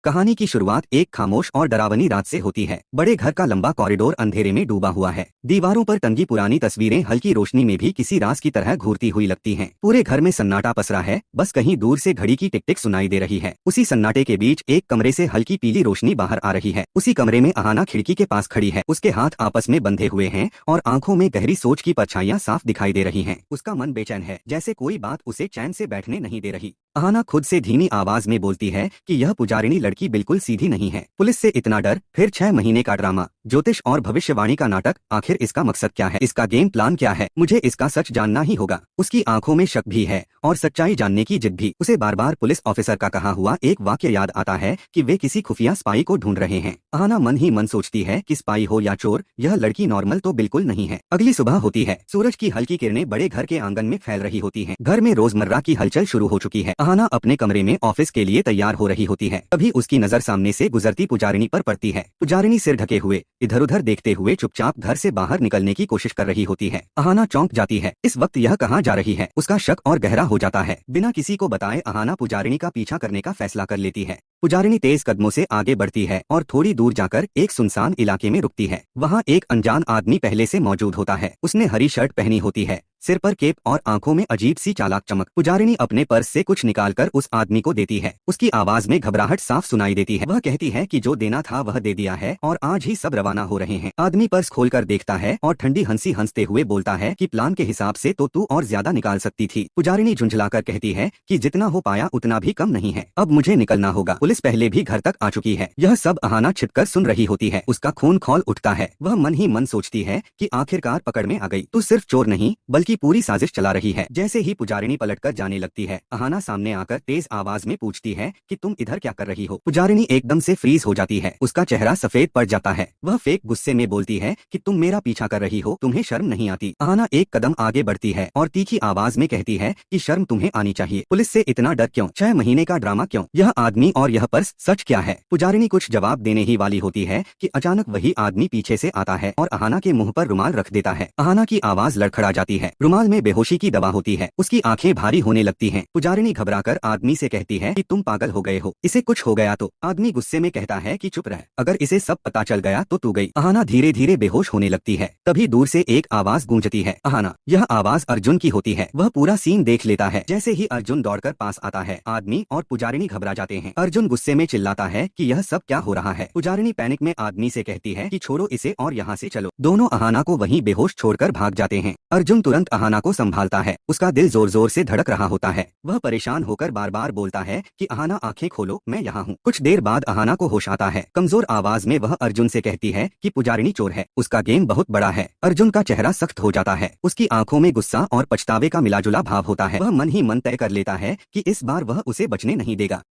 कहानी की शुरुआत एक खामोश और डरावनी रात से होती है। बड़े घर का लंबा कॉरिडोर अंधेरे में डूबा हुआ है। दीवारों पर टंगी पुरानी तस्वीरें हल्की रोशनी में भी किसी राज की तरह घूरती हुई लगती हैं। पूरे घर में सन्नाटा पसरा है, बस कहीं दूर से घड़ी की टिक टिक सुनाई दे रही है। उसी सन्नाटे के बीच एक कमरे से हल्की पीली रोशनी बाहर आ रही है। उसी कमरे में अहाना खिड़की के पास खड़ी है। उसके हाथ आपस में बंधे हुए हैं और आंखों में गहरी सोच की परछाइयां साफ दिखाई दे रही हैं। उसका मन बेचैन है, जैसे कोई बात उसे चैन से बैठने नहीं दे रही। अहाना खुद से धीमी आवाज में बोलती है कि यह पुजारिनी लड़की बिल्कुल सीधी नहीं है। पुलिस से इतना डर, फिर 6 महीने का ड्रामा, ज्योतिष और भविष्यवाणी का नाटक, आखिर इसका मकसद क्या है? इसका गेम प्लान क्या है? मुझे इसका सच जानना ही होगा। उसकी आंखों में शक भी है और सच्चाई जानने की जिद भी। उसे बार बार पुलिस ऑफिसर का कहा हुआ एक वाक्य याद आता है कि वे किसी खुफिया स्पाई को ढूंढ रहे हैं। अहाना मन ही मन सोचती है कि स्पाई हो या चोर, यह लड़की नॉर्मल तो बिल्कुल नहीं है। अगली सुबह होती है। सूरज की हल्की किरणें बड़े घर के आंगन में फैल रही होती हैं। घर में रोजमर्रा की हलचल शुरू हो चुकी है। अहाना अपने कमरे में ऑफिस के लिए तैयार हो रही होती है। तभी उसकी नजर सामने से गुजरती पुजारिनी पर पड़ती है। पुजारिनी सिर ढके हुए इधर उधर देखते हुए चुपचाप घर से बाहर निकलने की कोशिश कर रही होती है। अहाना चौंक जाती है। इस वक्त यह कहाँ जा रही है? उसका शक और गहरा हो जाता है। बिना किसी को बताए अहाना पुजारिनी का पीछा करने का फैसला कर लेती है। पुजारिनी तेज कदमों से आगे बढ़ती है और थोड़ी दूर जाकर एक सुनसान इलाके में रुकती है। वहाँ एक अनजान आदमी पहले से मौजूद होता है। उसने हरी शर्ट पहनी होती है, सिर पर केप और आंखों में अजीब सी चालाक चमक। पुजारिनी अपने पर्स से कुछ निकालकर उस आदमी को देती है। उसकी आवाज में घबराहट साफ सुनाई देती है। वह कहती है कि जो देना था वह दे दिया है और आज ही सब रवाना हो रहे हैं। आदमी पर्स खोलकर देखता है और ठंडी हंसी हंसते हुए बोलता है कि प्लान के हिसाब से तो तू और ज्यादा निकाल सकती थी। पुजारिनी झुंझलाकर कहती है कि जितना हो पाया उतना भी कम नहीं है, अब मुझे निकलना होगा। पुलिस पहले भी घर तक आ चुकी है। यह सब अहाना छिपकर सुन रही होती है। उसका खून खौल उठता है। वह मन ही मन सोचती है कि आखिरकार पकड़ में आ गई। तू सिर्फ चोर नहीं बल्कि पूरी साजिश चला रही है। जैसे ही पुजारिनी पलटकर जाने लगती है, अहाना सामने आकर तेज आवाज में पूछती है कि तुम इधर क्या कर रही हो? पुजारिनी एकदम से फ्रीज हो जाती है। उसका चेहरा सफेद पड़ जाता है। वह फेक गुस्से में बोलती है कि तुम मेरा पीछा कर रही हो, तुम्हें शर्म नहीं आती? अहाना एक कदम आगे बढ़ती है और तीखी आवाज में कहती है कि शर्म तुम्हें आनी चाहिए। पुलिस से इतना डर क्यों? 6 महीने का ड्रामा क्यों? यह आदमी और यह पर्स, सच क्या है? पुजारिनी कुछ जवाब देने ही वाली होती है कि अचानक वही आदमी पीछे से आता है और अहाना के मुंह पर रुमाल रख देता है। अहाना की आवाज लड़खड़ा जाती है। रुमाल में बेहोशी की दवा होती है। उसकी आंखें भारी होने लगती हैं। पुजारिनी घबराकर आदमी से कहती है कि तुम पागल हो गए हो, इसे कुछ हो गया तो? आदमी गुस्से में कहता है कि चुप रह, अगर इसे सब पता चल गया तो तू गई। अहाना धीरे धीरे बेहोश होने लगती है। तभी दूर से एक आवाज गूंजती है, अहाना। यह आवाज अर्जुन की होती है। वह पूरा सीन देख लेता है। जैसे ही अर्जुन दौड़कर पास आता है, आदमी और पुजारिनी घबरा जाते हैं। अर्जुन गुस्से में चिल्लाता है कि यह सब क्या हो रहा है? पुजारिनी पैनिक में आदमी से कहती है कि छोड़ो इसे और यहाँ से चलो। दोनों अहाना को वहीं बेहोश छोड़कर भाग जाते हैं। अर्जुन तुरंत अहाना को संभालता है। उसका दिल जोर जोर से धड़क रहा होता है। वह परेशान होकर बार बार बोलता है कि अहाना आंखें खोलो, मैं यहाँ हूँ। कुछ देर बाद अहाना को होश आता है। कमजोर आवाज में वह अर्जुन से कहती है कि पुजारिनी चोर है, उसका गेम बहुत बड़ा है। अर्जुन का चेहरा सख्त हो जाता है। उसकी आंखों में गुस्सा और पछतावे का मिलाजुला भाव होता है। वह मन ही मन तय कर लेता है कि इस बार वह उसे बचने नहीं देगा।